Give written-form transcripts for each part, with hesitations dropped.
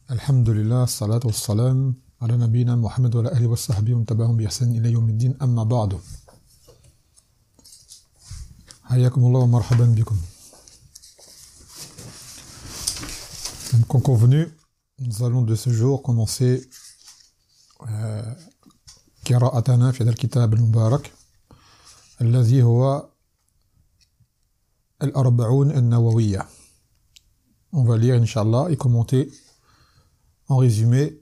Alhamdulillah, salatu wassalam, ala nabina Muhammad wa ala alihi wa sahbihi wa tabi'ahum bi ihsan ila yawmiddin, amma ba'du. Hayyakumullah wa marhaban bikum. Comme convenu, nous allons de ce jour commencer قراءتنا في هذا الكتاب المبارك الذي هو الأربعون النووية. On va lire, Inch'Allah, et commenter en résumé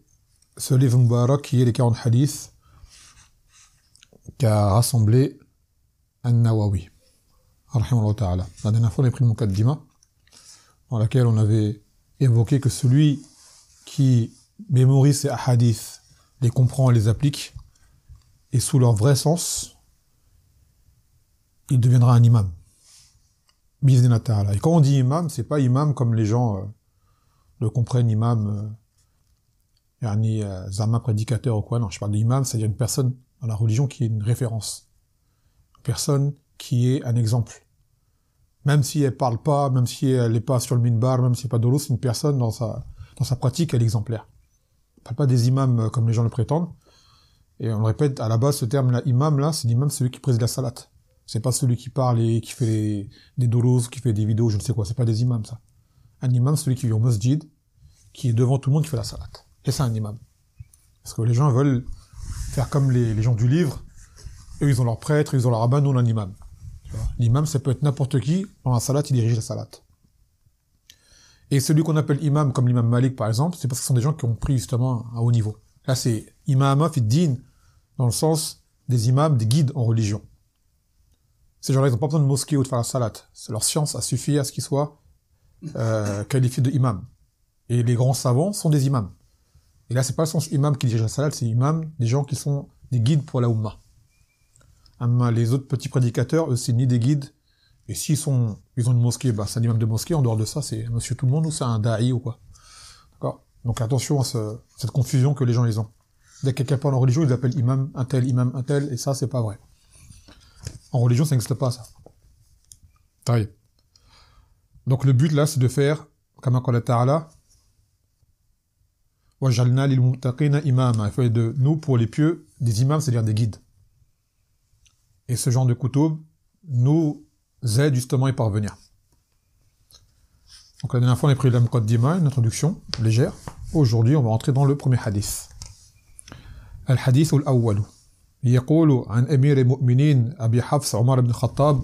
ce livre Mubarak qui est les 40 hadiths qu'a rassemblé An-Nawawi. Rahimahullah ta'ala. La dernière fois, on a pris le Muqaddima, dans laquelle on avait évoqué que celui qui mémorise ces hadiths, les comprend et les applique, et sous leur vrai sens, il deviendra un imam. Bi'idhnillah ta'ala. Et quand on dit imam, c'est pas imam comme les gens le comprennent, imam, zama prédicateur ou quoi. Non, je parle d'imam, c'est-à-dire une personne dans la religion qui est une référence. Une personne qui est un exemple. Même si elle parle pas, même si elle n'est pas sur le minbar, même si elle n'est pas dolo, c'est une personne dans sa pratique, elle est exemplaire. On parle pas des imams comme les gens le prétendent. Et on le répète, à la base, ce terme-là, imam, là, c'est l'imam, celui qui préside la salat. C'est pas celui qui parle et qui fait des dolos, qui fait des vidéos, je ne sais quoi. C'est pas des imams, ça. Un imam, c'est celui qui vit au masjid, qui est devant tout le monde, qui fait la salat. Et c'est un imam. Parce que les gens veulent faire comme les gens du livre. Eux, ils ont leur prêtre, ils ont leur rabbin, nous, on a un imam. L'imam, ça peut être n'importe qui. Dans la salat, il dirige la salat. Et celui qu'on appelle imam, comme l'imam Malik, par exemple, c'est parce que ce sont des gens qui ont pris, justement, à haut niveau. Là, c'est imama fi din, dans le sens des imams, des guides en religion. Ces gens-là, ils n'ont pas besoin de mosquée ou de faire la salat. Leur science a suffi à ce qu'ils soient qualifiés de imam. Et les grands savants sont des imams. Et là, c'est pas le sens imam qui dirige la salat, c'est imam, des gens qui sont des guides pour la Ummah. Les autres petits prédicateurs, eux, c'est ni des guides. Et ils ont une mosquée, c'est un imam de mosquée. En dehors de ça, c'est monsieur tout le monde ou c'est un da'i ou quoi. D'accord? Donc attention à cette confusion que les gens ils ont. Dès que quelqu'un parle en religion, ils l'appellent imam un tel, et ça, c'est pas vrai. En religion, ça n'existe pas, ça. Taïb. Donc le but, là, c'est de faire, kama qala ta'ala, وَجَعَلْنَا لِلْمُتَّقِينَ إِمَامًا. Il faut de nous, pour les pieux, des imams, c'est-à-dire des guides. Et ce genre de kutub nous aide justement à y parvenir. Donc la dernière fois, on a pris la Muqaddima, une introduction légère. Aujourd'hui, on va entrer dans le premier hadith. الحديث الأول يقول عن أمير المؤمنين أبي حفص عمر بن الخطاب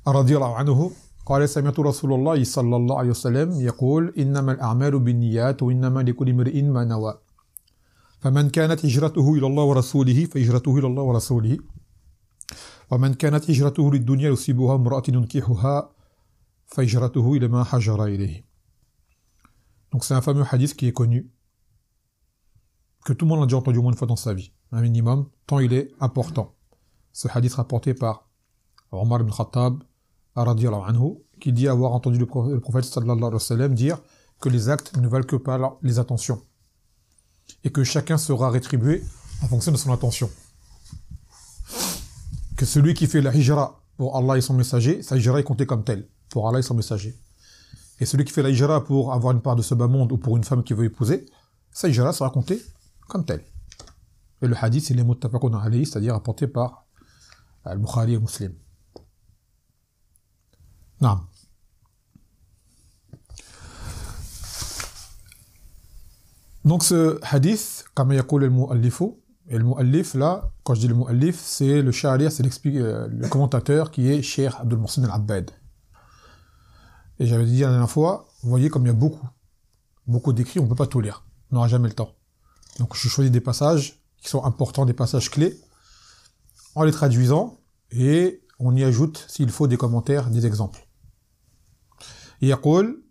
رضي الله عنه قال سمعت رسول الله صلى الله عليه وسلم يقول إنما الأعمال بالنيات وإنما لكل امرئ ما نوى فمن كانت هجرته إلى الله ورسوله فهجرته إلى الله ورسوله ومن كانت هجرته للدنيا يصيبها امرأة ينكحها فهجرته إلى ما هاجر إليه. Donc c'est un fameux hadith qui est connu, que tout le monde a déjà entendu au moins une fois dans sa vie, un minimum, tant il est important. Ce hadith rapporté par Omar ibn Khattab, radiyallahu anhu, qui dit avoir entendu le prophète sallallahu alayhi wa sallam dire que les actes ne valent que par les intentions, et que chacun sera rétribué en fonction de son intention. Que celui qui fait la hijra pour Allah et son messager, sa hijra est comptée comme telle, pour Allah et son messager. Et celui qui fait la hijra pour avoir une part de ce bas monde ou pour une femme qui veut épouser, sa hijra sera comptée comme tel. Et le hadith, il est muttafaqun alayhi, c'est-à-dire apporté par Al-Bukhari et Muslim. Naam. Donc ce hadith, comme yaqul al-mu'allifu, et le mu'allif là, quand je dis le mu'allif, c'est le shari', c'est le commentateur qui est Cheikh Abdul Muhsin al-Abbad. Et j'avais dit la dernière fois, vous voyez comme il y a beaucoup d'écrits, on ne peut pas tout lire. On n'aura jamais le temps. Donc je choisis des passages qui sont importants, des passages clés, en les traduisant, et on y ajoute, s'il faut, des commentaires, des exemples. يقول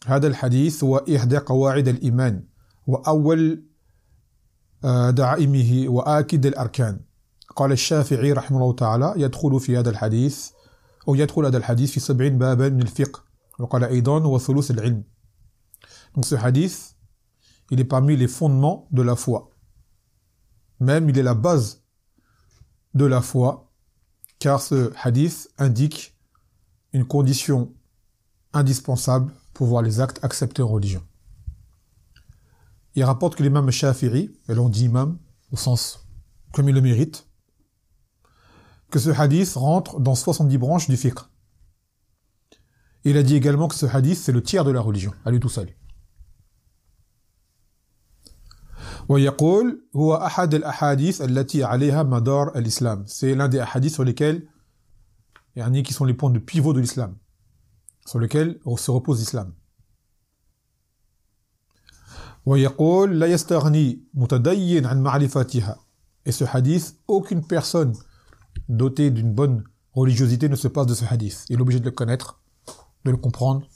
هذا الحديث هو إحدى قواعد الإيمان وأول دعائمه وآكد الأركان. قال الشافعي رحمه الله تعالى يدخل هذا الحديث في 70 بابا من الفقه وقال أيضا وثلث العلم. Donc ce hadith, il est parmi les fondements de la foi. Même il est la base de la foi, car ce hadith indique une condition indispensable pour voir les actes acceptés en religion. il rapporte que l'imam Shafi'i, et l'on dit imam, au sens comme il le mérite, que ce hadith rentre dans 70 branches du fiqh. Il a dit également que ce hadith, c'est le tiers de la religion, à lui tout seul. ويقول هو أحد الأحاديث التي عليها مدار الإسلام. C'est l'un des hadiths sur lesquels, qui sont les points de pivot de l'islam, sur lesquels se repose l'islam. ويقول لا يستغني متدين عن معرفتها. Et ce hadith, aucune personne dotée d'une bonne religiosité ne se passe de ce hadith. Il est obligé de le connaître, de le comprendre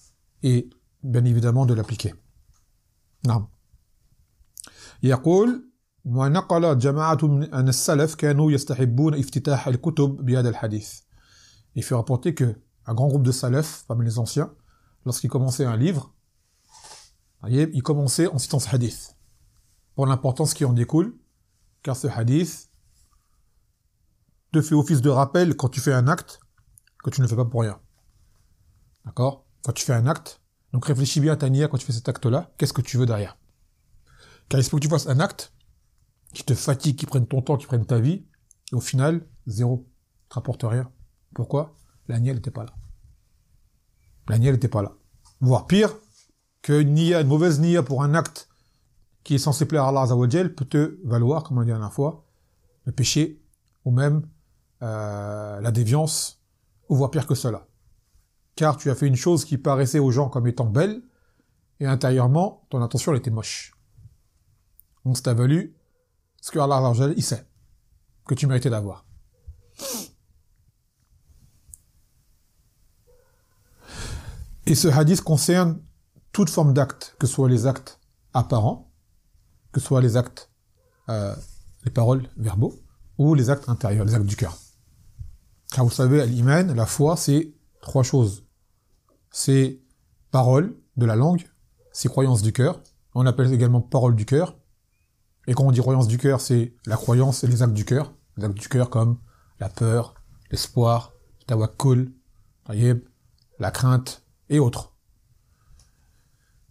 et bien évidemment de l'appliquer. نعم. يقول ونقل جماعة من السلف كانوا يستحبون افتتاح الكتب بهذا الحديث. Il fait rapporter que un grand groupe de salaf, parmi les anciens, lorsqu'ils commençaient un livre, ils commençaient en citant ce hadith, pour l'importance qui en découle, car ce hadith te fait office de rappel quand tu fais un acte, que tu ne le fais pas pour rien. D'accord? Quand tu fais un acte, donc réfléchis bien à ta niya quand tu fais cet acte-là, qu'est-ce que tu veux derrière? Car il se faut que tu fasses un acte qui te fatigue, qui prenne ton temps, qui prenne ta vie, et au final, zéro. Ça te rapporte rien. Pourquoi? La niya, elle n'était pas là. La niya, elle n'était pas là. Voire pire, qu'une niya, une mauvaise niya pour un acte qui est censé plaire à Allah Azzawajal peut te valoir, comme on dit la dernière fois, le péché, ou même la déviance, ou voire pire que cela. Car tu as fait une chose qui paraissait aux gens comme étant belle, et intérieurement, ton intention, elle était moche. Donc ça t'a valu ce que Allah Azzawajal, il sait, que tu méritais d'avoir. Et ce hadith concerne toute forme d'acte, que ce soit les actes apparents, que ce soit les actes, les paroles verbaux, ou les actes intérieurs, les actes du cœur. Car vous savez, l'iman, la foi, c'est trois choses. C'est parole de la langue, c'est croyance du cœur, on appelle également parole du cœur, et quand on dit croyance du cœur, c'est la croyance et les actes du cœur. Les actes du cœur comme la peur, l'espoir, le tawakkul, la crainte, et autres.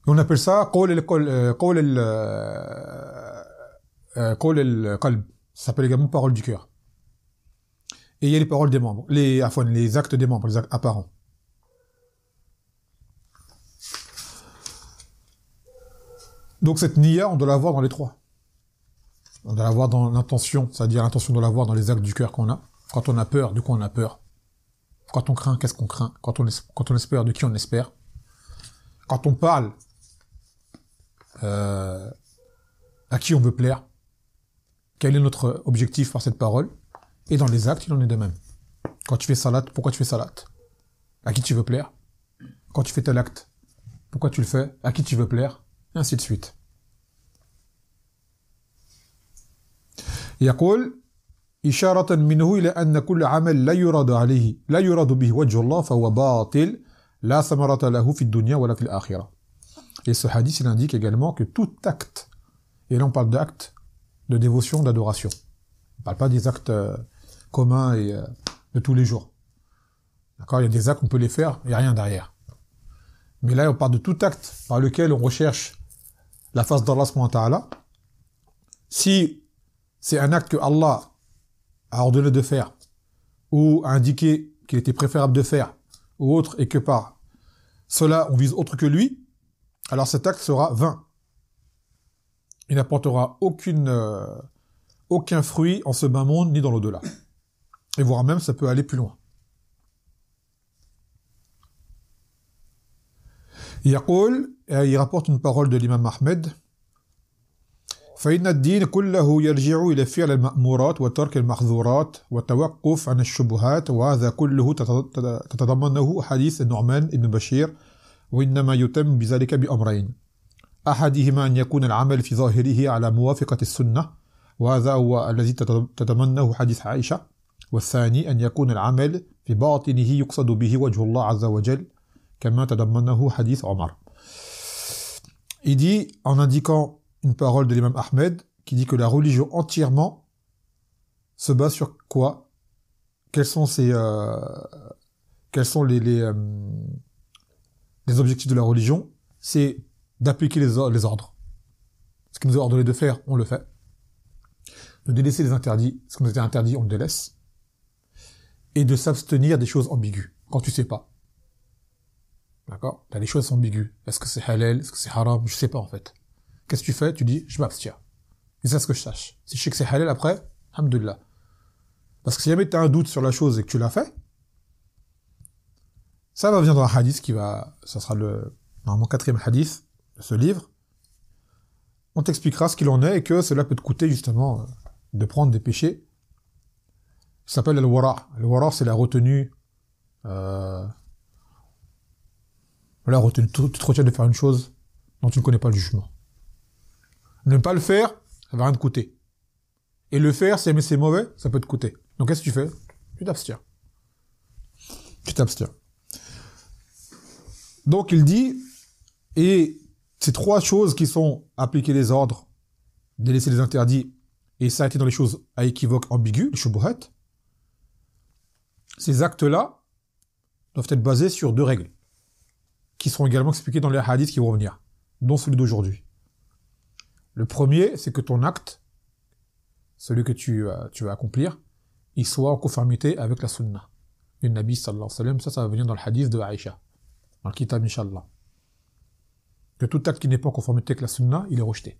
Et on appelle ça qawl al-qalb. Ça s'appelle également parole du cœur. Et il y a les paroles des membres, les actes des membres, les actes apparents. Donc cette niya, on doit la voir dans les trois. On doit la voir dans l'intention, c'est-à-dire l'intention de la voir dans les actes du cœur qu'on a. Quand on a peur, de quoi on a peur? Quand on craint, qu'est-ce qu'on craint? Quand on espère, de qui on espère? Quand on parle, à qui on veut plaire? Quel est notre objectif par cette parole? Et dans les actes, il en est de même. Quand tu fais salat, pourquoi tu fais salat? À qui tu veux plaire? Quand tu fais tel acte, pourquoi tu le fais? À qui tu veux plaire? Et ainsi de suite. يقول إشارة منه إلى أن كل عمل لا يراد به وجه الله فهو باطل لا ثمرة له في الدنيا ولا في الآخرة. Et ce hadith, il indique également que tout acte, et là on parle d'actes de dévotion, d'adoration. On ne parle pas des actes communs et de tous les jours. D'accord? Il y a des actes, on peut les faire, il n'y a rien derrière. Mais là, on parle de tout acte par lequel on recherche la face d'Allah subhanahu wa ta'ala. Si c'est un acte que Allah a ordonné de faire, ou a indiqué qu'il était préférable de faire, ou autre, et que par cela on vise autre que lui, alors cet acte sera vain. Il n'apportera aucun fruit en ce bas monde, ni dans l'au-delà. Et voire même, ça peut aller plus loin. Il rapporte une parole de l'imam Ahmed, فإن الدين كله يرجع إلى فعل المأمورات وترك المحظورات والتوقف عن الشبهات وهذا كله تتضمنه حديث النعمان بن بشير وإنما يتم بذلك بأمرين أحدهما أن يكون العمل في ظاهره على موافقة السنة وهذا هو الذي تتضمنه حديث عائشة والثاني أن يكون العمل في باطنه يقصد به وجه الله عز وجل كما تضمنه حديث عمر. Il dit en indiquant une parole de l'imam Ahmed qui dit que la religion entièrement se base sur quoi? Quels sont les objectifs de la religion? C'est d'appliquer les ordres. Ce qu'il nous a ordonné de faire, on le fait. De délaisser les interdits, ce qui nous a été interdit, on le délaisse. Et de s'abstenir des choses ambiguës, quand tu sais pas. D'accord? T'as des choses ambiguës. Est-ce que c'est halal? Est-ce que c'est haram? Je sais pas, en fait. Qu'est-ce que tu fais? Tu dis, je m'abstiens. Et c'est ce que je sache. Si je sais que c'est halal après, alhamdoulilah. Parce que si jamais tu as un doute sur la chose et que tu l'as fait, ça va venir dans un hadith ça sera normalement 4e hadith de ce livre. On t'expliquera ce qu'il en est et que cela peut te coûter justement de prendre des péchés. Ça s'appelle le wara. Le wara, c'est la retenue. La retenue. Tu te retiens de faire une chose dont tu ne connais pas le jugement. Ne pas le faire, ça va rien te coûter. Et le faire, si jamais c'est mauvais, ça peut te coûter. Donc qu'est-ce que tu fais? Tu t'abstiens. Tu t'abstiens. Donc il dit, et ces 3 choses qui sont appliquer les ordres, délaisser les interdits, et s'arrêter dans les choses à équivoque ambiguës, les shubuhat, ces actes-là doivent être basés sur 2 règles, qui seront également expliquées dans les hadiths qui vont venir, dont celui d'aujourd'hui. Le premier, c'est que ton acte, celui que tu vas accomplir, il soit en conformité avec la sunna du Nabi sallallahu alayhi wa sallam. Ça va venir dans le hadith de Aïcha, dans le kitab Inch'Allah. Que tout acte qui n'est pas en conformité avec la sunna, il est rejeté.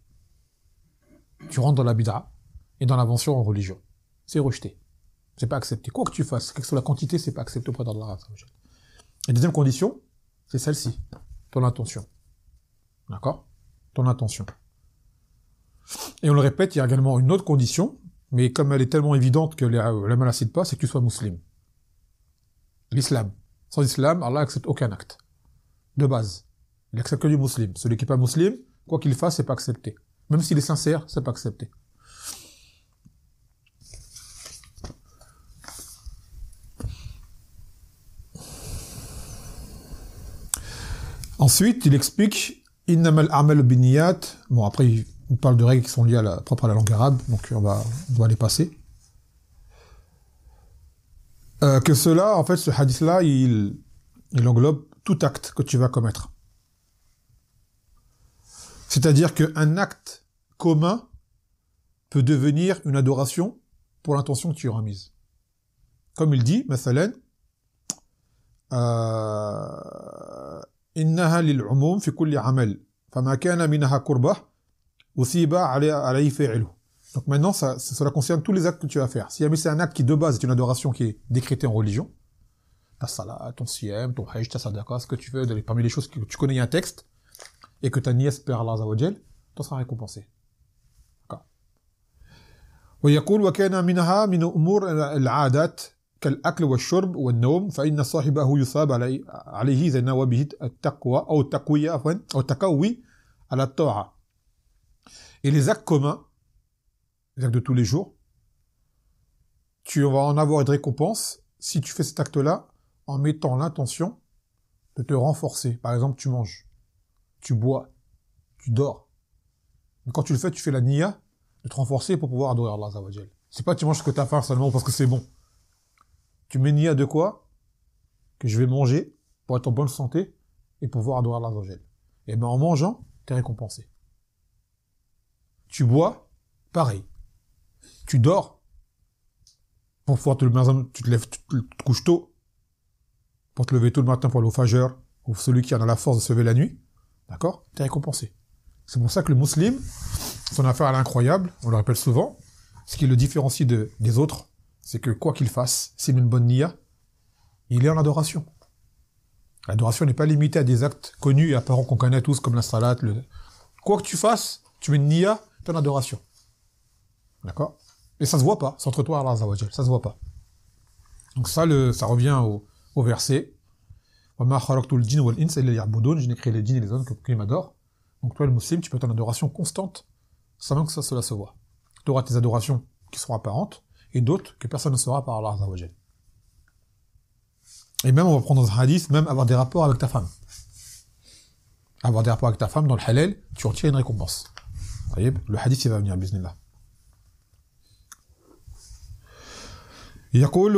Tu rentres dans la bid'a et dans l'invention en religion. C'est rejeté. C'est pas accepté. Quoi que tu fasses, quelle que soit la quantité, c'est pas accepté auprès d'Allah. Et deuxième condition, c'est celle-ci. Ton intention. D'accord? Ton intention. Et on le répète, il y a également une autre condition, mais comme elle est tellement évidente que les ulama la citent pas, c'est que tu sois musulman. L'islam. Sans islam, Allah accepte aucun acte. De base. Il accepte que du musulman. Celui qui n'est pas musulman, quoi qu'il fasse, c'est pas accepté. Même s'il est sincère, c'est pas accepté. Ensuite, il explique innamal a'malu binniyat. Bon, après, il parle de règles qui sont liées propres à la langue arabe, donc on va les passer. Que cela, en fait, ce hadith-là, il englobe tout acte que tu vas commettre. C'est-à-dire qu'un acte commun peut devenir une adoration pour l'intention que tu y auras mise. Comme il dit, mathalan, innaha lil'umum fi kulli amal, fama kana minha qurbah, usiba alayhi fi'luhu. Donc maintenant, cela concerne tous les actes que tu vas faire. Si jamais c'est un acte qui de base est une adoration qui est décrétée en religion, ta salat, ton siyam, ton hajj, ta sadaqa, ce que tu fais, parmi les choses que tu connais un texte, et que ta nièce perd Allah Azza wa Jal, tu seras récompensé. D'accord. ويقول وكان منها من أمور العادات كالأكل والشرب والنوم فإن صاحبه يصاب عليه إذا نوى به التقوى أو التقوية عفوا أو التقوي على الطاعة. Et les actes communs, les actes de tous les jours, tu vas en avoir une récompense si tu fais cet acte-là en mettant l'intention de te renforcer. Par exemple, tu manges, tu bois, tu dors. Mais quand tu le fais, tu fais la niya de te renforcer pour pouvoir adorer Allah Azza wa Jal. C'est pas tu manges ce que tu as faim seulement parce que c'est bon. Tu mets niya de quoi? Que je vais manger pour être en bonne santé et pouvoir adorer Allah Azza wa Jal. Et ben en mangeant, tu es récompensé. Tu bois, pareil. Tu dors, pour pouvoir tu te lèves, tu te couches tôt, pour te lever tôt le matin pour aller au fajr, ou celui qui en a la force de se lever la nuit, d'accord? Tu es récompensé. C'est pour ça que le musulman, son affaire à l'incroyable, on le rappelle souvent, ce qui le différencie des autres, c'est que quoi qu'il fasse, s'il met une bonne niya, il est en adoration. L'adoration n'est pas limitée à des actes connus et apparents qu'on connaît tous, comme la salat, quoi que tu fasses, tu mets une niya, tu es en adoration. D'accord? Et ça se voit pas, c'est entre toi et Allah Azza wa Jal, ça se voit pas. Donc ça revient au verset وَمَا خَلَقْتُ الْجِنَّ وَالْإِنسَ إِلَّا لِيَعْبُدُونِ, je n'ai créé les djinns et les hommes qu'ils m'adorent. Donc toi, le musulman, tu peux être en adoration constante, sans même que cela se voit. Tu auras tes adorations qui seront apparentes, et d'autres que personne ne saura par Allah Azza wa Jal. Et même, on va prendre dans un hadith, même avoir des rapports avec ta femme. Avoir des rapports avec ta femme dans le halal, tu en tires une récompense. Le hadith, il va venir, bismillah. يقول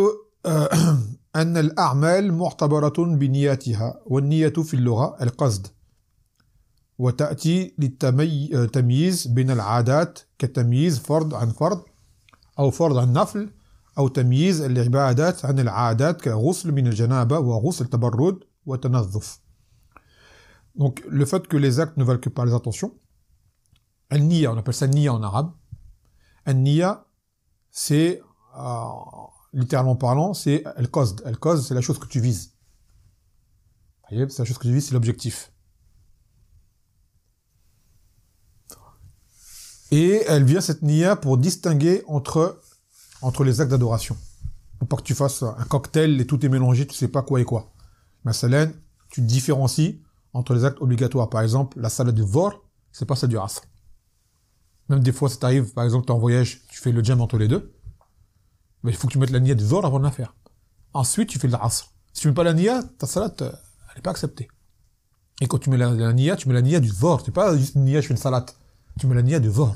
أن الأعمال معتبرة بنياتها والنية في اللغة القصد وتأتي للتمييز بين العادات كتمييز فرض عن فرض أو فرض عن نفل أو تمييز العبادات عن العادات كغسل من الجنابة وغسل تبرد وتنظف. Donc le fait que les actes ne valent que par les intentions, al-niyya, on appelle ça niyya en arabe. Al-niyya, c'est littéralement parlant, c'est al-qasd. Al-qasd, c'est la chose que tu vises. C'est la chose que tu vises, c'est l'objectif. Et elle vient, cette niyya, pour distinguer entre les actes d'adoration. Pour pas que tu fasses un cocktail et tout est mélangé, tu sais pas quoi et quoi. Mais celle-là, tu différencies entre les actes obligatoires. Par exemple, la salat du dhuhr, c'est pas celle du asr. Même des fois, ça t'arrive, par exemple, tu es en voyage, tu fais le jam entre les deux. Mais il faut que tu mettes la niyya du dhuhr avant de la faire. Ensuite, tu fais le asr. Si tu mets pas la niyya, ta salat, elle est pas acceptée. Et quand tu mets la niyya, tu mets la niyya du dhuhr. C'est pas juste une niyya, je fais une salat. Tu mets la niyya du dhuhr.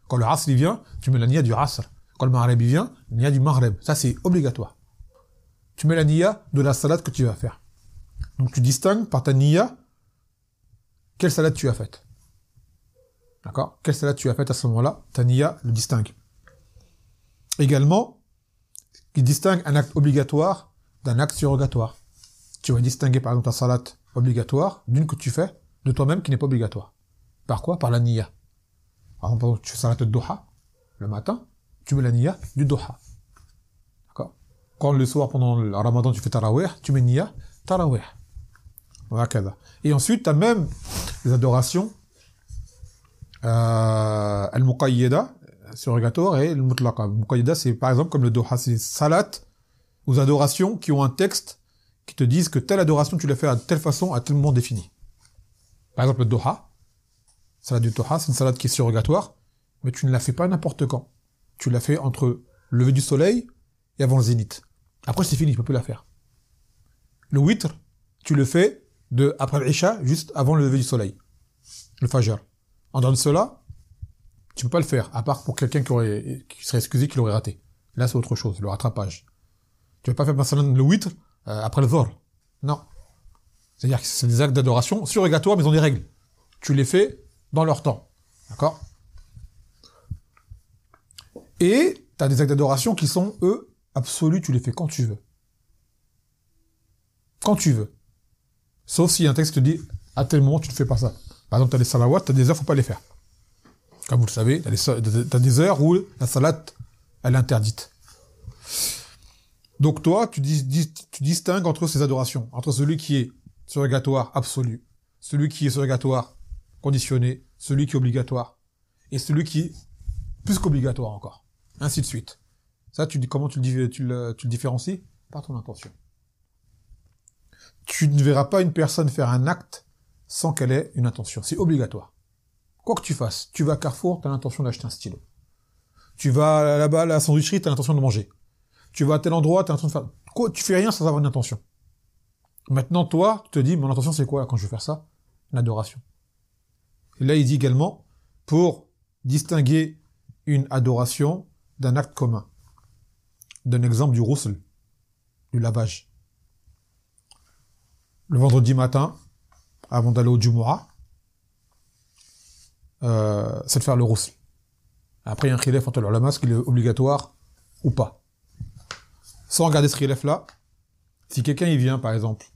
Quand le asr il vient, tu mets la niyya du asr. Quand le maghreb il vient, la niyya du maghreb. Ça, c'est obligatoire. Tu mets la niyya de la salade que tu vas faire. Donc, tu distingues par ta niyya quelle salade tu as faite. D'accord? Quelle salade tu as faite à ce moment-là, ta niyya le distingue. Également, il distingue un acte obligatoire d'un acte surrogatoire. Tu vas distinguer par exemple ta salat obligatoire d'une que tu fais de toi-même qui n'est pas obligatoire. Par quoi? Par la niyya. Par exemple, tu fais salat al-duha le matin, tu mets la niyya du duha. D'accord? Quand le soir, pendant le ramadan, tu fais tarawih, tu mets niyya tarawih. Voilà. Et ensuite, tu as même les adorations al-muqayyada, surrogatoire, et le mutlaqa. Al-muqayyada, c'est par exemple comme le duha, c'est salat ou adorations qui ont un texte qui te disent que telle adoration, tu l'as fait à telle façon, à tel moment défini. Par exemple, le duha, salat du duha, c'est une salade qui est surrogatoire, mais tu ne la fais pas n'importe quand. Tu l'as fait entre le lever du soleil et avant le zénith. Après, c'est fini, tu peux plus la faire. Le witr, tu le fais après l'isha, juste avant le lever du soleil. Le fajr. En dehors de cela, tu peux pas le faire, à part pour quelqu'un qui serait excusé, qui l'aurait raté. Là, c'est autre chose, le rattrapage. Tu vas pas faire le witr après le dhuhr. Non. C'est-à-dire que c'est des actes d'adoration surrogatoires, mais ils ont des règles. Tu les fais dans leur temps. D'accord? Et tu as des actes d'adoration qui sont, eux, absolus, tu les fais quand tu veux. Quand tu veux. Sauf si un texte te dit, à tel moment, tu ne fais pas ça. Par exemple, tu as des salawats, tu as des heures, faut pas les faire. Comme vous le savez, tu as des heures où la salat, elle est interdite. Donc toi, tu distingues entre ces adorations, entre celui qui est surrogatoire absolu, celui qui est surrogatoire conditionné, celui qui est obligatoire, et celui qui est plus qu'obligatoire encore. Ainsi de suite. Ça, comment tu le différencies? Par ton intention. Tu ne verras pas une personne faire un acte sans qu'elle ait une intention. C'est obligatoire. Quoi que tu fasses, tu vas à Carrefour, tu as l'intention d'acheter un stylo. Tu vas là-bas à la sandwicherie, tu as l'intention de manger. Tu vas à tel endroit, tu as l'intention de faire... Quoi, tu fais rien sans avoir une intention. Maintenant, toi, tu te dis, mon intention c'est quoi quand je vais faire ça? Une adoration. Et là, il dit également, pour distinguer une adoration d'un acte commun. D'un exemple du ghusl, du lavage. Le vendredi matin, avant d'aller au Jumu'ah, c'est de faire le ghusl. Après, il y a un khilaf entre les ulama, est-ce qu'il est obligatoire ou pas. Sans regarder ce khilaf-là, si quelqu'un il vient, par exemple,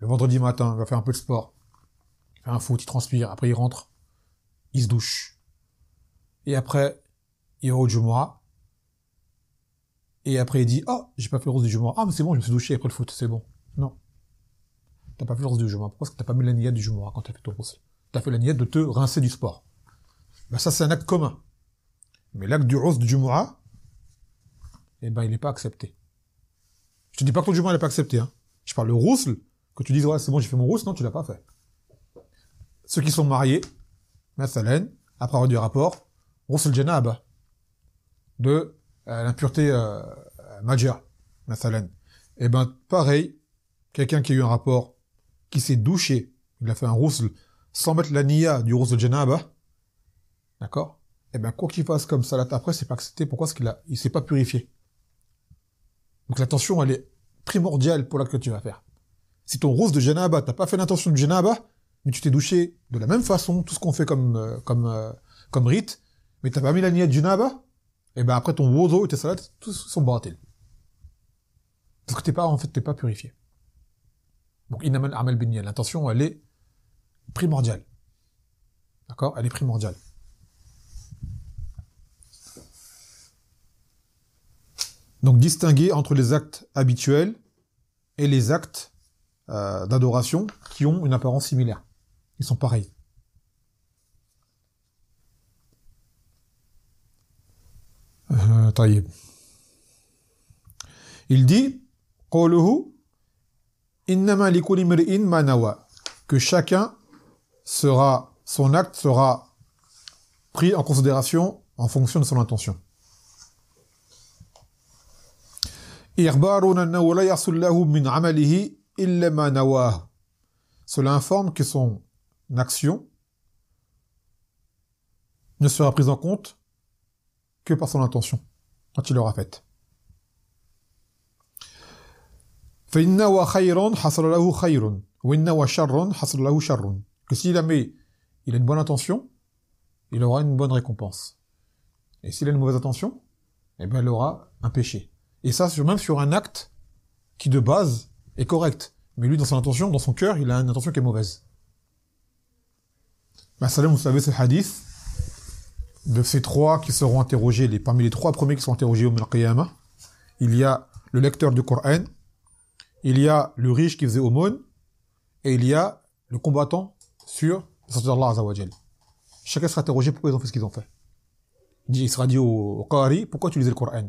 le vendredi matin, il va faire un peu de sport, il fait un foot, il transpire, après il rentre, il se douche. Et après, il va au Jumu'ah, et après il dit, oh, j'ai pas fait le ghusl du Jumu'ah. Ah, mais c'est bon, je me suis douché après le foot, c'est bon. Non. T'as pas fait le ghusl du Jumu'ah. Pourquoi est-ce que t'as pas mis la niyya du Jumu'ah quand t'as fait ton ghusl? T'as fait la niyya de te rincer du sport. Ben ça, c'est un acte commun. Mais l'acte du ghusl du Jumu'ah, eh ben, il n'est pas accepté. Je te dis pas que ton Jumu'ah n'est pas accepté, hein. Je parle le ghusl, que tu dises, ouais, c'est bon, j'ai fait mon ghusl, non, tu l'as pas fait. Ceux qui sont mariés, mathalan, après avoir du rapport, ghusl janaba, de l'impureté majeur, mathalan. Eh ben, pareil, quelqu'un qui a eu un rapport, qui s'est douché, il a fait un ghusl, sans mettre la niyya du ghusl janaba, d'accord? Eh ben, quoi qu'il fasse comme salat après, c'est pas accepté. Pourquoi? Parce il s'est pas purifié. Donc l'attention, elle est primordiale pour l'acte que tu vas faire. Si ton ghusl de janaba, t'as pas fait l'intention du janaba, mais tu t'es douché de la même façon, tout ce qu'on fait comme rite, mais t'as pas mis la niyyah de junaba, et ben après ton wudu et tes salats, tous sont batil. Parce que t'es pas purifié. Donc, innamal a'mal binniyat. L'intention, elle est primordiale. D'accord? Elle est primordiale. Donc, distinguer entre les actes habituels et les actes d'adoration qui ont une apparence similaire. Ils sont pareils. طيب. Il dit قوله إنما لكل امرئ ما نوى, que chacun son acte sera pris en considération en fonction de son intention. إخبارنا أنه لا يحصل له من عمله إلا ما نواه. Cela informe que son action ne sera prise en compte que par son intention, quand il l'aura faite. فإن نوى خيرا حصل له خير وإن نوى شرا حصل له شر. Que s'il a une bonne intention, il aura une bonne récompense. Et s'il a une mauvaise intention, eh ben il aura un péché. Et ça, même sur un acte qui de base est correct. Mais lui, dans son intention, dans son cœur, il a une intention qui est mauvaise. Salam, vous savez ce hadith de ces trois qui seront interrogés, parmi les trois premiers qui sont interrogés au Al-Qiyamah, il y a le lecteur du Coran, il y a le riche qui faisait aumône, et il y a le combattant sur le sentier d'Allah Azza wa Jal. Chacun sera interrogé pourquoi ils ont fait ce qu'ils ont fait. Il sera dit au Qari, pourquoi tu lisais le Coran?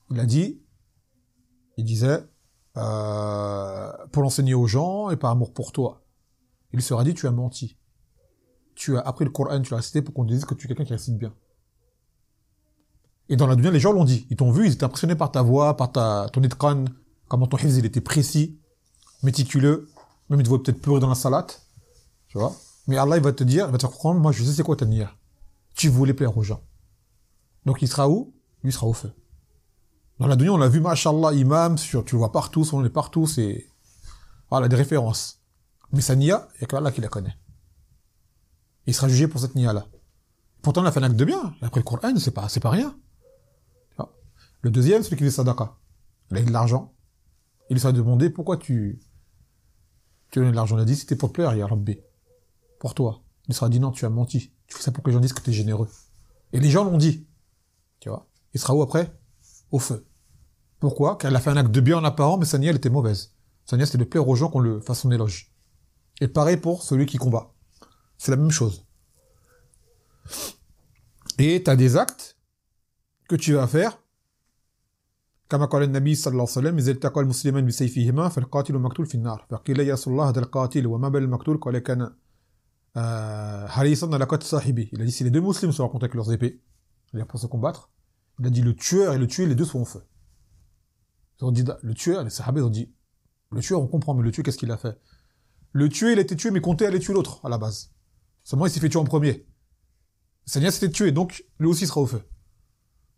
Il disait, pour l'enseigner aux gens et par amour pour toi. Il sera dit, tu as menti. Tu as appris le Coran, tu l'as récité pour qu'on te dise que tu es quelqu'un qui récite bien. Et dans la dunya, les gens l'ont dit. Ils t'ont vu, ils étaient impressionnés par ta voix, par ton itqan, comment ton hifz, il était précis, méticuleux. Même il te voit peut-être pleurer dans la salat. Tu vois? Mais Allah, il va te dire, il va te faire comprendre, moi, je sais c'est quoi ta niyyah. Tu voulais plaire aux gens. Donc il sera où? Lui, il sera au feu. Dans la dunya, on l'a vu, mashallah, imam, tu le vois partout, on est partout, c'est, voilà, des références. Mais sa niyyah, il y a que Allah qui la connaît. Il sera jugé pour cette niyyah-là. Pourtant, il a fait un acte de bien. Après le Coran, c'est pas rien. Le deuxième, celui qui fait sadaqa. Il a eu de l'argent. Il lui sera demandé, pourquoi tu donnes de l'argent? Il a dit, c'était pour te plaire, ya Rabbi. Pour toi. Il sera dit, non, tu as menti. Tu fais ça pour que les gens disent que tu es généreux. Et les gens l'ont dit. Tu vois. Il sera où après? Au feu. Pourquoi? Car il a fait un acte de bien en apparent, mais sa niyyah, elle était mauvaise. Sa niyyah, c'était de plaire aux gens qu'on le fasse son éloge. Et pareil pour celui qui combat. C'est la même chose. Et tu as des actes que tu vas faire. كما قال النبي صلى الله عليه وسلم إذا التقى المسلمان بسيفيهما فالقاتل مقتول في النار فقيل يا رسول الله هذا القاتل وما بال المقتول قال كان حريصا على قتل صاحبه. Il a dit si les deux musulmans se rencontrent avec leurs épées, c'est-à-dire pour se combattre, il a dit le tueur et le tué, les deux sont au feu. Ils ont dit le tueur, les sahabés ont dit le tueur on comprend, mais le tué qu'est-ce qu'il a fait? Le tué il a été tué mais comptait aller tuer l'autre à la base. Seulement il s'est fait tuer en premier. Seigneur s'était tué donc lui aussi sera au feu.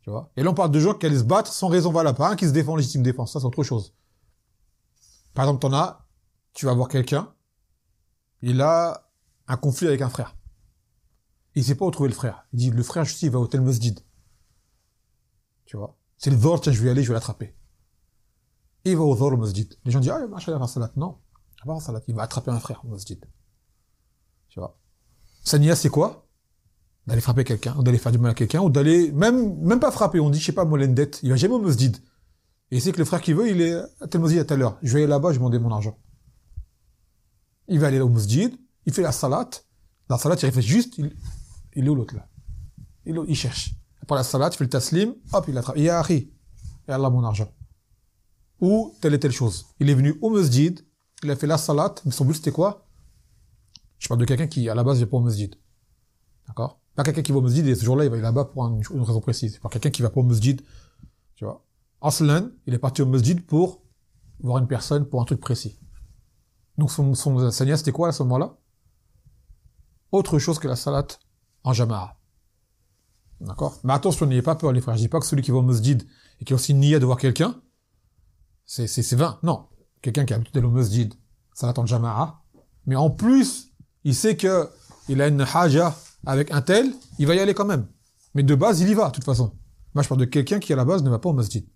Tu vois? Et là, on parle de gens qui allaient se battre sans raison valable. Pas un qui se défend, légitime défense. Ça, c'est autre chose. Par exemple, tu vas voir quelqu'un, il a un conflit avec un frère. Il sait pas où trouver le frère. Il dit, le frère, je sais, il va au tel masjid. Tu vois? C'est le dhor, tiens, je vais y aller, je vais l'attraper. Et il va au dhor, au masjid. Les gens disent, ah, il va faire salat. Non. Il va faire salat. Il va attraper un frère au masjid. Tu vois? Sa niyyah, c'est quoi? D'aller frapper quelqu'un, ou d'aller faire du mal à quelqu'un, ou d'aller, même pas frapper, on dit, je sais pas, moi, l'endette, il va jamais au masjid. Et c'est que le frère qui veut, il est à tel masjid à telle heure. Je vais aller là-bas, je vais demander mon argent. Il va aller au masjid, il fait la salat, il réfléchit juste, il est où l'autre là? Il cherche. Après la salat, il fait le taslim, hop, il attrape. Ya akhi, et Allah mon argent. Ou telle et telle chose. Il est venu au masjid, il a fait la salat, mais son but c'était quoi? Je parle de quelqu'un qui, à la base, vient pas au masjid. D'accord? Pas quelqu'un qui va au masjid et ce jour-là, il va aller là-bas pour une raison précise. C'est pas quelqu'un qui va pas au masjid. Tu vois? Aslan, il est parti au masjid pour voir une personne pour un truc précis. Donc sa niyyah, c'était quoi à ce moment-là? Autre chose que la salat en jama'a. D'accord? Mais attention, n'ayez pas peur, les frères. Je dis pas que celui qui va au masjid et qui a aussi une niyyah de voir quelqu'un, c'est vain. Non. Quelqu'un qui a l'habitude d'aller au masjid, salat en jama'a. Mais en plus, il sait que il a une haja avec un tel, il va y aller quand même. Mais de base, il y va, de toute façon. Moi, je parle de quelqu'un qui, à la base, ne va pas au masjid.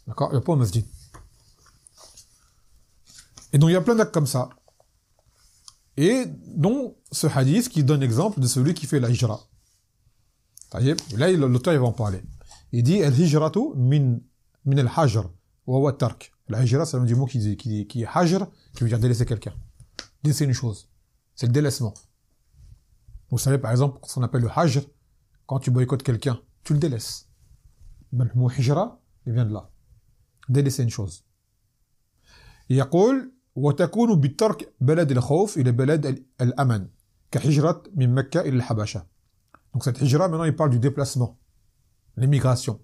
D'accord? Il va pas au masjid. Et donc, il y a plein d'actes comme ça. Et dont ce hadith qui donne exemple de celui qui fait la hijra. Là, l'auteur, il va en parler. Il dit, al-hijratu min al-hajr, wa huwa tark. La hijra, c'est un du mot qui est hajr, qui veut dire délaisser quelqu'un. Délaisser une chose. C'est le délaissement. Vous savez, par exemple, ce qu'on appelle le hajr, quand tu boycottes quelqu'un, tu le délaisses. Le mot hijra, il vient de là. Délaisser une chose. يقول وتكون بالترك بلد الخوف إلى بلد الأمن كهجرة من مكة إلى الحبشة. Donc cette hijra, maintenant, il parle du déplacement, l'émigration.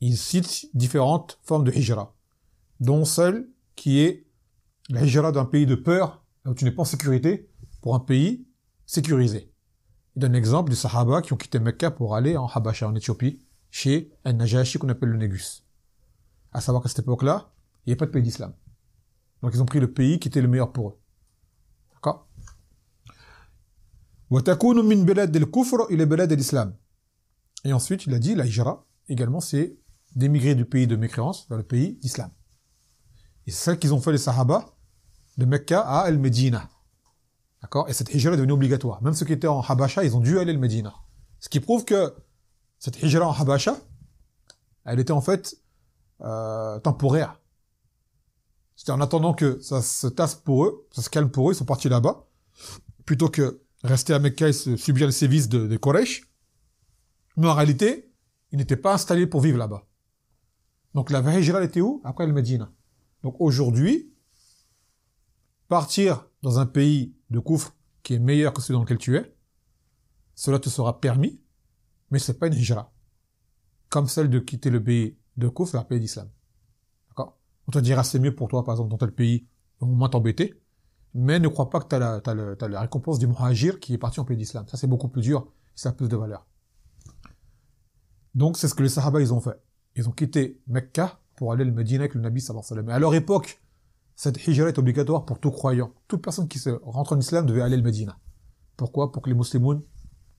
Il cite différentes formes de hijra, dont celle qui est la hijra d'un pays de peur, où tu n'es pas en sécurité, pour un pays sécurisé. Il donne l'exemple des Sahaba qui ont quitté Mecca pour aller en Habasha, en Éthiopie, chez un Najashi qu'on appelle le Négus. À savoir qu'à cette époque-là, il n'y a pas de pays d'islam. Donc ils ont pris le pays qui était le meilleur pour eux. D'accord? وَتَكُونُ مِنْ بِلَادِ الْكُفْرِ إِلَى بِلَادِ الْإِسْلَامِ. Et ensuite, il a dit, la hijra, également, c'est d'émigrer du pays de mécréance vers le pays d'islam. Et c'est celle qu'ils ont fait les Sahaba, de Mecca à El-Medina. D'accord? Et cette hijra est devenue obligatoire. Même ceux qui étaient en Habasha, ils ont dû aller al-Medina. Ce qui prouve que cette hijra en Habasha, elle était en fait temporaire. C'était en attendant que ça se tasse pour eux, ça se calme pour eux, ils sont partis là-bas, plutôt que rester à Mecca et subir les sévices de Quraysh. Mais en réalité, ils n'étaient pas installés pour vivre là-bas. Donc la vraie hijra, elle était où? Après al-Medina. Donc aujourd'hui, partir dans un pays de koufr qui est meilleur que celui dans lequel tu es, cela te sera permis, mais c'est pas une hijra. Comme celle de quitter le pays de koufr vers le pays d'islam. D'accord? On te dira c'est mieux pour toi, par exemple, dans tel pays, au moins t'embêter, mais ne crois pas que t'as la récompense du muhajir qui est parti en pays d'islam. Ça c'est beaucoup plus dur, ça a plus de valeur. Donc c'est ce que les Sahaba ils ont fait. Ils ont quitté Mecca pour aller au Médina avec le Nabi sallallahu alayhi wa sallam. Et à leur époque, cette hijra est obligatoire pour tout croyant. Toute personne qui se rentre en islam devait aller au Médina. Pourquoi? Pour que les musulmans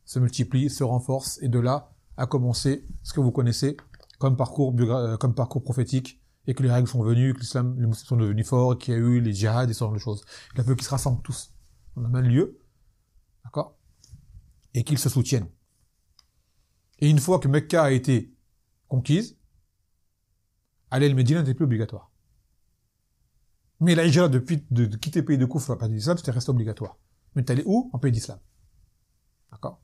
se multiplient, se renforcent, et de là a commencé ce que vous connaissez comme parcours prophétique, et que les règles sont venues, que l'islam, les musulmans sont devenus forts, qu'il y a eu les djihad et ce genre de choses. Il a fallu qu'ils se rassemblent tous dans le même lieu, d'accord, et qu'ils se soutiennent. Et une fois que Mecca a été conquise, aller au Médina n'était plus obligatoire. Mais la hijra de quitter le pays de Koufra, pas d'islam, c'était resté obligatoire. Mais t'allais où? En pays d'islam. D'accord?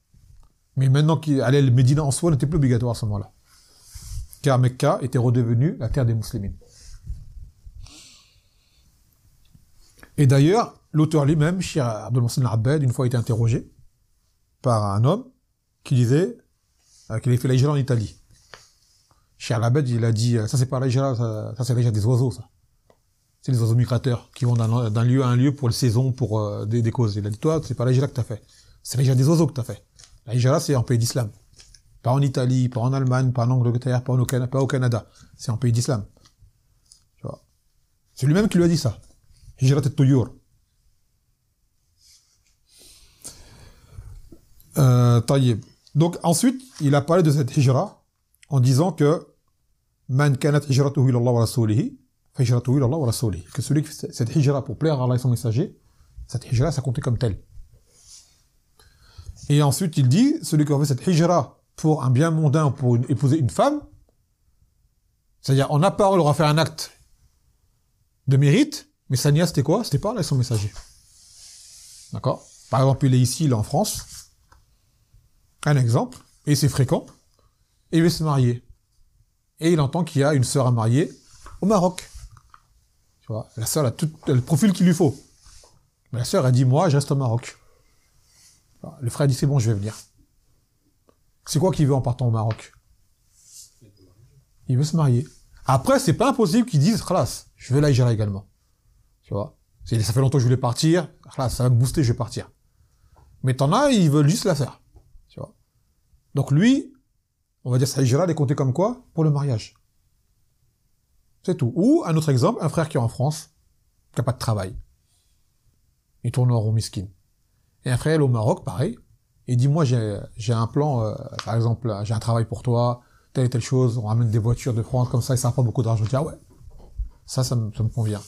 Mais maintenant qu'aller au Médina en soi n'était plus obligatoire à ce moment-là. Car Mecca était redevenue la terre des musulmans. Et d'ailleurs, l'auteur lui-même, Cheikh Abdul Mohsen Al-Abbad, une fois a été interrogé par un homme qui disait qu'il avait fait la hijra en Italie. Cheikh Al-Abbad, il a dit, ça c'est pas la hijra, ça c'est la hijra des oiseaux, ça. C'est les oiseaux migrateurs qui vont d'un lieu à un lieu pour les saisons, pour des causes. Il a dit, toi, c'est pas la hijra que t'as fait. C'est la hijra des oiseaux que t'as fait. La hijra, c'est en pays d'islam. Pas en Italie, pas en Allemagne, pas en Angleterre, pas au Canada. C'est en pays d'islam. Tu vois. C'est lui-même qui lui a dit ça. Hijrat al-Tuyur. Taïeb. Donc, ensuite, il a parlé de cette hijra en disant que Man kanat hijratuhu ila Allah wa rasulihi, fa hijratuhu ila Allah wa rasulihi. Que celui qui fait cette hijra pour plaire à Allah et son messager, cette hijra, ça comptait comme tel. Et ensuite, il dit, celui qui a fait cette hijra pour un bien mondain, pour épouser une femme, c'est-à-dire, en apparence, il aura fait un acte de mérite, mais sa nia, c'était quoi? C'était pas Allah et son messager. D'accord? Par exemple, il est ici, il est en France. Un exemple, et c'est fréquent, et il veut se marier. Et il entend qu'il y a une sœur à marier au Maroc. Tu vois, la sœur a tout le profil qu'il lui faut. Mais la sœur a dit, moi, je reste au Maroc. Le frère dit, c'est bon, je vais venir. C'est quoi qu'il veut en partant au Maroc? Il veut se marier. Après, c'est pas impossible qu'ils disent, khalas, je vais la hijra également. Tu vois? Ça fait longtemps que je voulais partir, khalas, ça va me booster, je vais partir. Mais t'en as, ils veulent juste la faire. Tu vois? Donc lui, on va dire sa hijra, elle est comptée comme quoi? Pour le mariage. C'est tout. Ou, un autre exemple, un frère qui est en France, qui n'a pas de travail. Il tourne en rond miskin. Et après, elle au Maroc, pareil. Il dit, moi, j'ai un plan, par exemple, j'ai un travail pour toi, telle et telle chose, on ramène des voitures de France comme ça, et ça rapporte beaucoup d'argent. Je dis, ah ouais, ça me convient.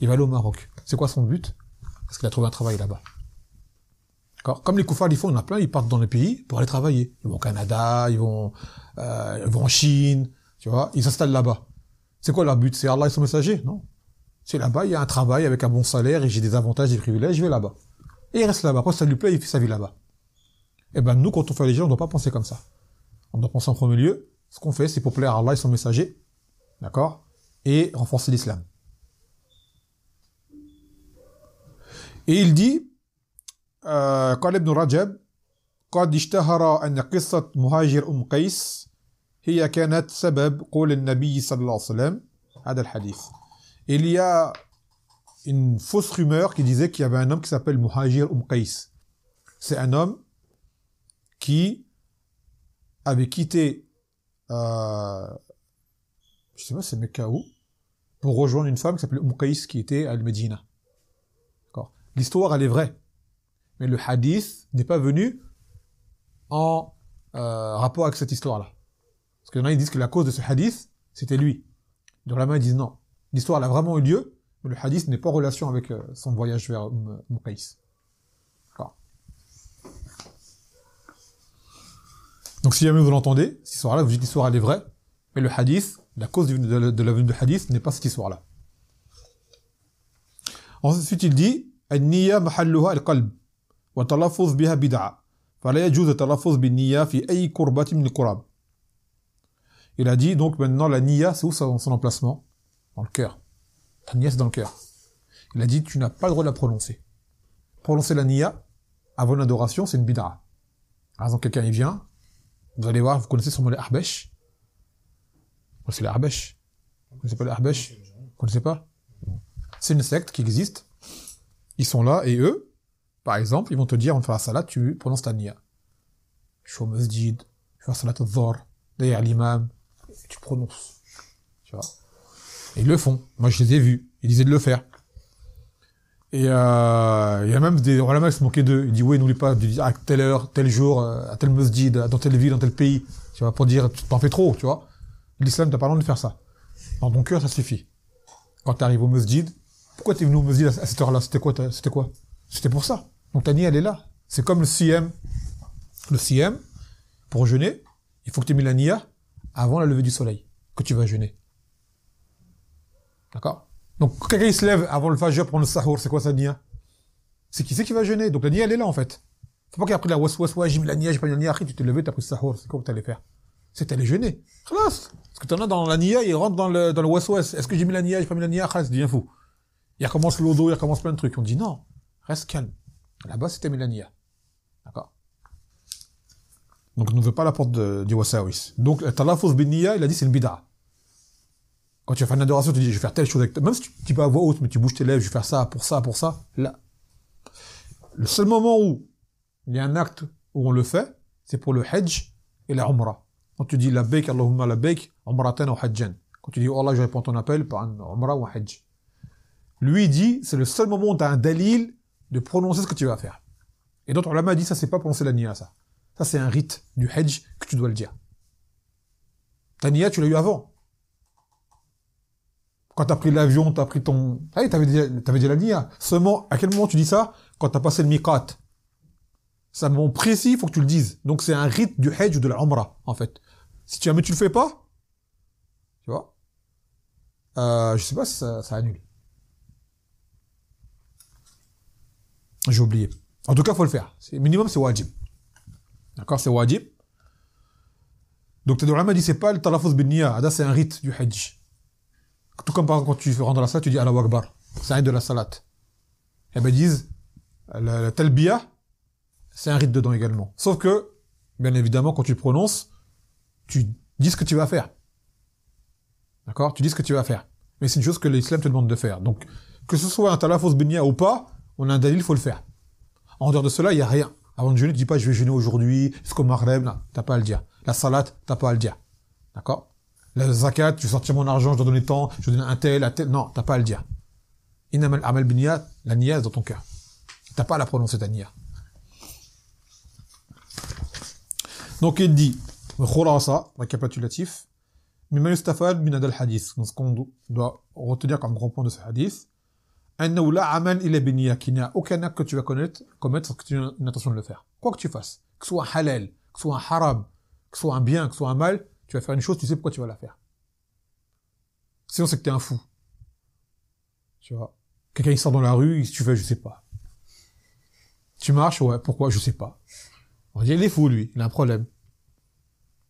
Il va aller au Maroc. C'est quoi son but? Parce qu'il a trouvé un travail là-bas. D'accord? Comme les koufars, ils font, il y en a plein, ils partent dans les pays pour aller travailler. Ils vont au Canada, ils vont en Chine, tu vois, ils s'installent là-bas. C'est quoi leur but? C'est Allah et son messager? Non. C'est là-bas, il y a un travail avec un bon salaire et j'ai des avantages, des privilèges, je vais là-bas. Et il reste là-bas. Après, ça lui plaît, il fait sa vie là-bas. Eh ben, nous, quand on fait les gens, on ne doit pas penser comme ça. On doit penser en premier lieu, ce qu'on fait, c'est pour plaire à Allah et son messager. D'accord? Et renforcer l'islam. Et il dit, قال ابن رجب قد اشتهر أن قصة مهاجر قيس هي كانت سبب قول النبي صلى الله عليه وسلم هذا الحديث. Il y a une fausse rumeur qui disait qu'il y avait un homme qui s'appelle Muhajir Qais. C'est un homme qui avait quitté, je sais pas c'est Mecca où, pour rejoindre une femme qui s'appelait Qais qui était à Al-Médina. D'accord. L'histoire elle est vraie, mais le hadith n'est pas venu en rapport avec cette histoire-là. Parce qu'il y en a qui disent que la cause de ce hadith c'était lui. Les ulama disent non. L'histoire elle a vraiment eu lieu, mais le hadith n'est pas en relation avec son voyage vers Qais. D'accord. Donc si jamais vous l'entendez, cette histoire-là, vous dites l'histoire elle est vraie, mais le hadith, la cause de la venue du hadith n'est pas cette histoire-là. Ensuite il dit النية محلها القلب والتلفظ بها بدعة فلا يجوز التلفظ بالنية في أي كربة من الكرب. Il a dit donc maintenant la niya c'est où son emplacement? Dans le cœur. La niya c'est dans le cœur. Il a dit tu n'as pas le droit de la prononcer. Prononcer la niya avant l'adoration c'est une bid'a. Par exemple quelqu'un il vient, vous allez voir, vous connaissez sûrement les Ahbesh. Vous connaissez les Ahbesh? Vous connaissez pas les Ahbesh? Vous connaissez pas? C'est une secte qui existe. Ils sont là et eux, par exemple, ils vont te dire on fait la salat, tu prononces ta niya. Je suis au masjid, je fais la salat al-dhuhr, derrière l'imam, tu prononces. Tu vois? Et ils le font. Moi, je les ai vus. Ils disaient de le faire. Et il y a même des ulama qui se moquaient d'eux. Ils disent oui, n'oublie pas de dire à telle heure, tel jour, à tel masjid, dans telle ville, dans tel pays. Tu vois, pour dire tu t'en fais trop, tu vois. L'islam t'a pas le droit de faire ça. Dans ton cœur, ça suffit. Quand tu arrives au masjid, pourquoi t'es venu au masjid à cette heure-là? C'était quoi? C'était pour ça. Donc ta niya, elle est là. C'est comme le siyam. Le siyam, pour jeûner, il faut que tu aies mis la niya avant la levée du soleil, que tu vas jeûner. D'accord? Donc, quand quelqu'un il se lève avant le fajr pour le sahur, c'est quoi sa niya? C'est qui c'est qui va jeûner. Donc la niya, elle est là, en fait. Faut pas qu'il a pris la ouais, j'ai mis la niya, j'ai pas mis la niya, après tu t'es levé, t'as pris le sahur. C'est quoi que t'allais faire? C'est t'allais jeûner. Khalas. Parce que t'en as dans la niya, il rentre dans le waswas. Est-ce que j'ai mis la niya, j'ai pas mis la niya? Khalas, devient fou. Il recommence l'odo, il recommence plein de trucs. On dit non, reste calme. Là-bas, c'était mis la niya. D'accord? Donc, on ne veut pas la porte du wasawis. Donc, talafuz bin niya, il a dit c'est une bid'a. Quand tu vas faire une adoration, tu dis je vais faire telle chose avec même si tu dis pas à voix haute, mais tu bouges tes lèvres, je vais faire ça, pour ça, là. Le seul moment où il y a un acte où on le fait, c'est pour le hajj et la umrah. Quand tu dis labbaik, Allahumma labbaik, umratan ou hajjan. Quand tu dis oh Allah, je réponds ton appel par un umrah ou un hajj. Lui, il dit, c'est le seul moment où tu as un dalil de prononcer ce que tu vas faire. Et d'autres ulama dit, ça c'est pas prononcer la niya, ça. Ça c'est un rite du hajj que tu dois le dire. Ta niya, tu l'as eu avant. Quand t'as pris l'avion, t'as pris ton... Ah, t'avais déjà la niya. Seulement, à quel moment tu dis ça? Quand t'as passé le miqat. C'est un moment précis, il faut que tu le dises. Donc c'est un rite du hajj ou de la umrah, en fait. Si jamais tu le fais pas, tu vois, je sais pas si ça annule. J'ai oublié. En tout cas, faut le faire. Minimum, c'est wajib. D'accord, c'est wajib. Donc, tes ulama dit, c'est pas le talafuz bin niya. C'est un rite du hajj. Tout comme par exemple, quand tu rentres dans la salat, tu dis Allahu Akbar. C'est un rite de la salat. Et ben, ils disent, la talbiya, c'est un rite dedans également. Sauf que, bien évidemment, quand tu le prononces, tu dis ce que tu vas faire. D'accord? Tu dis ce que tu vas faire. Mais c'est une chose que l'islam te demande de faire. Donc, que ce soit un talafuz bin niya ou pas, on a un dalil, il faut le faire. En dehors de cela, il n'y a rien. Avant de jeûner, tu dis pas je vais jeûner aujourd'hui, jusqu'au maghreb, non, t'as pas à le dire. La salat, t'as pas à le dire. D'accord? La zakat, je vais sortir mon argent, je dois donner tant, je dois donner un tel, non, t'as pas à le dire. Innamal amal binniyat, la niya est dans ton cœur. T'as pas à la prononcer ta niya. Donc il dit, khulasa, récapitulatif, mimma yustafad min hadha al-hadith. Donc ce qu'on doit retenir comme grand point de ce hadith, annahu la amal illa bi niyya, qu'il n'y a aucun acte que tu vas commettre sans que tu aies une intention de le faire. Quoi que tu fasses, que ce soit un halal, que ce soit un haram, que ce soit un bien, que ce soit un mal, tu vas faire une chose, tu sais pourquoi tu vas la faire. Sinon c'est que t'es un fou. Tu vois. Quelqu'un il sort dans la rue, tu fais, je sais pas. Tu marches, ouais, pourquoi, je sais pas. On va dire, il est fou, lui, il a un problème.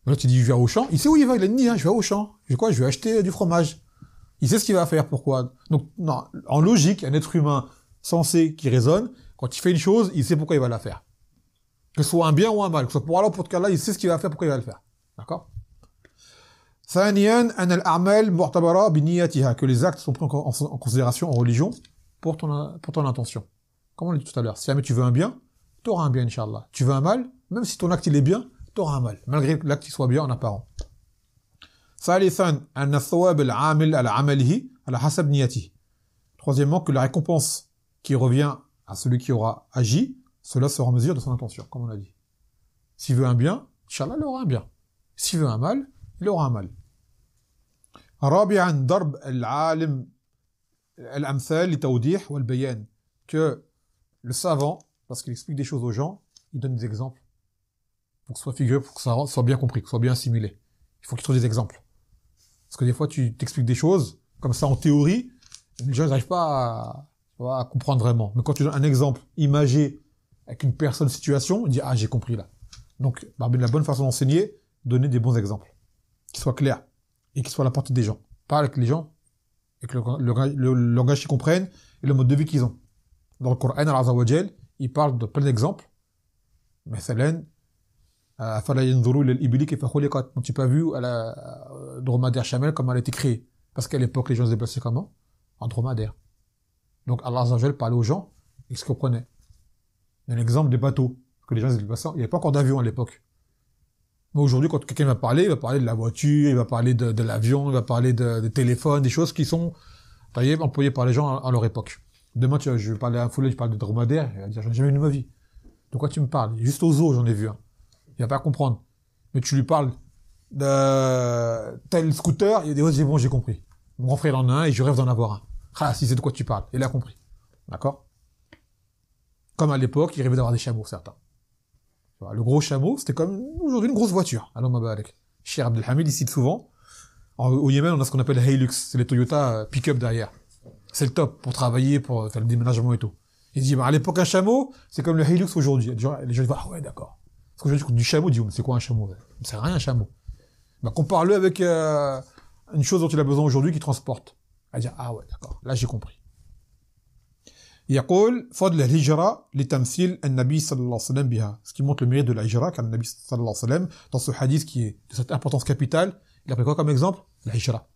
Là, tu dis, je vais à Auchan, il sait où il va, il a une hein, je vais à Auchan. Je vais quoi, je vais acheter du fromage. Il sait ce qu'il va faire, pourquoi. Donc, non, en logique, un être humain sensé qui raisonne, quand il fait une chose, il sait pourquoi il va la faire. Que ce soit un bien ou un mal, que ce soit pour Allah ou pour ce cas-là, il sait ce qu'il va faire, pourquoi il va le faire. D'accord? ثانيا أن الأعمال معتبرة بنيتها, que les actes sont pris en considération en religion pour ton intention. Comme on l'a dit tout à l'heure, si jamais tu veux un bien, tu auras un bien, Inch'Allah. Tu veux un mal, même si ton acte il est bien, tu auras un mal, malgré que l'acte il soit bien en apparent. ثالثا أن الثواب العامل على عمله على حسب نيته. Troisièmement, que la récompense qui revient à celui qui aura agi, cela sera en mesure de son intention, comme on l'a dit. S'il veut un bien, Inch'Allah, il aura un bien. S'il veut un mal, il aura un mal. رابعا ضرب العالم الأمثال لتوضيح والبيان, que le savant, lorsqu'il explique des choses aux gens, il donne des exemples pour que ce soit figuré, pour que ça soit bien compris, que ce soit bien assimilé. Il faut qu'il trouve des exemples. Parce que des fois, tu t'expliques des choses comme ça en théorie, les gens n'arrivent pas à comprendre vraiment. Mais quand tu donnes un exemple imagé avec une personne, situation, il dit, ah, j'ai compris là. Donc, la bonne façon d'enseigner, donner des bons exemples, qui soient clairs et qui soient à la portée des gens. Pas avec les gens, avec le langage qu'ils comprennent et le mode de vie qu'ils ont. Dans le Coran, Allah Azza wa Jal, il parle de plein d'exemples. مثلا فلا ينظروا الى الابل كيف خلقت. Tu pas vu à la dromadaire chamelle comment elle a été créée, parce qu'à l'époque les gens se déplaçaient comment, en dromadaire. Donc Allah Azza wa Jal parlait aux gens, ils se comprenaient. Il y a un exemple des bateaux que les gens se déplaçaient, il n'y avait pas encore d'avion à l'époque. Mais aujourd'hui quand quelqu'un va parler, il va parler de la voiture, il va parler de l'avion, il va parler de téléphone, des choses qui sont employées par les gens à leur époque. Demain, je vais parler à un foulé, je parle de dromadaire, il va dire, j'en ai jamais vu de ma vie. De quoi tu me parles? Juste au zoo, j'en ai vu un. Il va pas comprendre. Mais tu lui parles de tel scooter, il dit, oh, c'est bon, j'ai compris. Mon grand frère en a un et je rêve d'en avoir un. Ah, si c'est de quoi tu parles. Il a compris. D'accord? Comme à l'époque, il rêvait d'avoir des chameaux, certains. Le gros chameau, c'était comme aujourd'hui une grosse voiture. Allons, avec Cheikh Abdelhamid, il cite souvent. Au Yémen, on a ce qu'on appelle Hilux. C'est les Toyota pick-up derrière. C'est le top pour travailler, pour faire le déménagement et tout. Il dit, à l'époque, un chameau, c'est comme le Hilux aujourd'hui. Les gens disent, ah ouais, d'accord. Parce qu'aujourd'hui, du chameau, ils disent, c'est quoi un chameau? C'est rien, un chameau. Compare-le avec une chose dont il a besoin aujourd'hui qui transporte. Il dit, ah ouais, d'accord. Là, j'ai compris. يقول فضل الهجرة لتمثيل النبي صلى الله عليه وسلم بها. Ce qui montre le mérite de la hijra, car le Nabi sallallahu alayhi wa sallam, dans ce hadith qui est de cette importance capitale, il a pris quoi comme exemple? La hijra.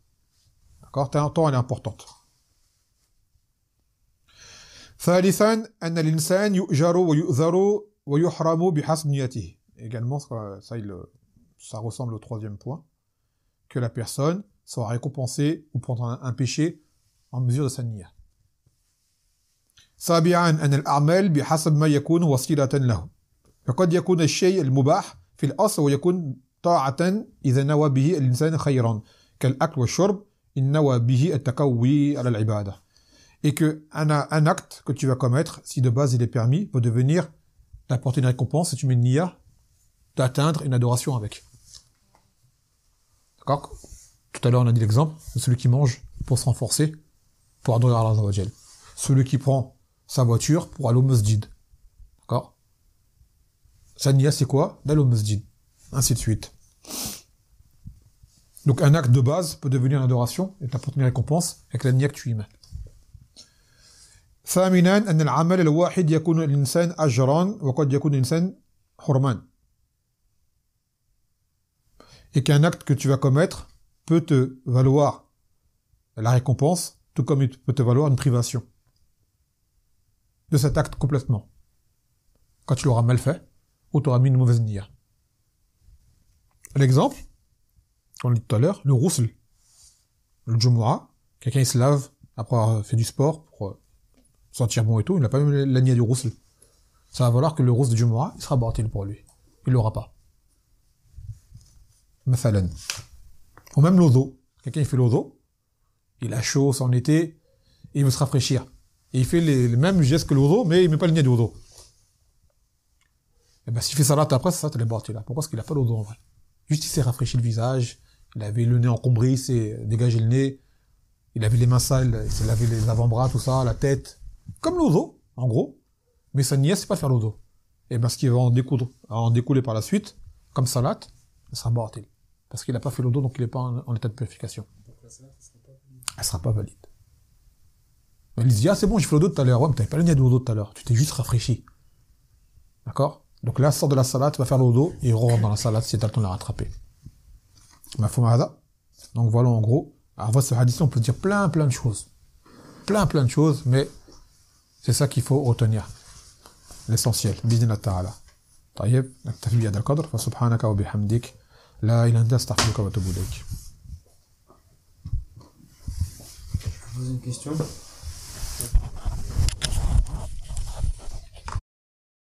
D'accord? Tant elle est importante. ثالثا أن الإنسان يؤجر ويؤذر ويحرم بحسب نيته. Également, ça ressemble au troisième point, que la personne sera récompensée ou prendre un péché en mesure de sa niya. سابعا أن الأعمال بحسب ما يكون وسيلة له. فقد يكون الشيء المباح في الأصل ويكون طاعة إذا نوى به الإنسان خيرا كالأكل والشرب إن نوى به التقوي على العبادة. Et que un acte que tu vas commettre, si de base il est permis, peut devenir t'apporter une récompense si tu mets une niya, d'atteindre une adoration avec. D'accord? Tout à l'heure on a dit l'exemple de celui qui mange pour se renforcer, pour adorer Allah Azza wa Jal. Celui qui prend sa voiture pour aller au masjid. D'accord? Sa niya c'est quoi? D'aller au masjid. Ainsi de suite. Donc un acte de base peut devenir une adoration et t'apporter une récompense avec la niya que tu y mets. ثامنا أن العمل الواحد يكون الإنسان أجرا وقد يكون الإنسان حرمان. Et qu'un acte que tu vas commettre peut te valoir la récompense, tout comme il peut te valoir une privation de cet acte complètement. Quand tu l'auras mal fait, ou tu auras mis une mauvaise niya. L'exemple, on l'a dit tout à l'heure, le ghusl, le jumu'ah, quelqu'un il se lave après avoir fait du sport pour sentir bon et tout, il n'a pas même la nia du ghusl. Ça va valoir que le ghusl du Jumu'ah, il sera batil pour lui. Il l'aura pas. Mathalan. Ou même l'odo. Quelqu'un il fait l'odo, il a chaud, c'est en été, et il veut se rafraîchir. Et il fait les mêmes gestes que l'odo, mais il met pas le nia du odo. Et ben s'il fait salat après, ça il est batil là. Pourquoi? Parce qu'il a pas l'odo en vrai. Juste il s'est rafraîchi le visage, il avait le nez encombré, il s'est dégagé le nez, il avait les mains sales, il s'est lavé les avant-bras, tout ça, la tête. Comme l'odo, en gros. Mais sa nièce, c'est pas faire l'odo. Et ben ce qui va en découler par la suite, comme salat, ça sera batil. Parce qu'il n'a pas fait l'odo, donc il n'est pas en état de purification. Donc la salat, elle sera pas valide. Mais il dit, ah c'est bon, j'ai fait l'odo tout à l'heure. Ouais, mais t'avais pas le nez de l'odo tout à l'heure. Tu t'es juste rafraîchi. D'accord? Donc là, sort de la salat, tu vas faire l'odo, et il rentre dans la salat si t'as le temps de la rattraper. Donc voilà en gros. Alors ce hadith, on peut dire plein de choses. Plein de choses, mais c'est ça qu'il faut retenir. L'essentiel. Bismillah ta'ala. طيب نكتفي بهذا القدر فسبحانك وبحمدك لا إله إلا أنت أستغفرك وأتوب إليك. Je pose une question.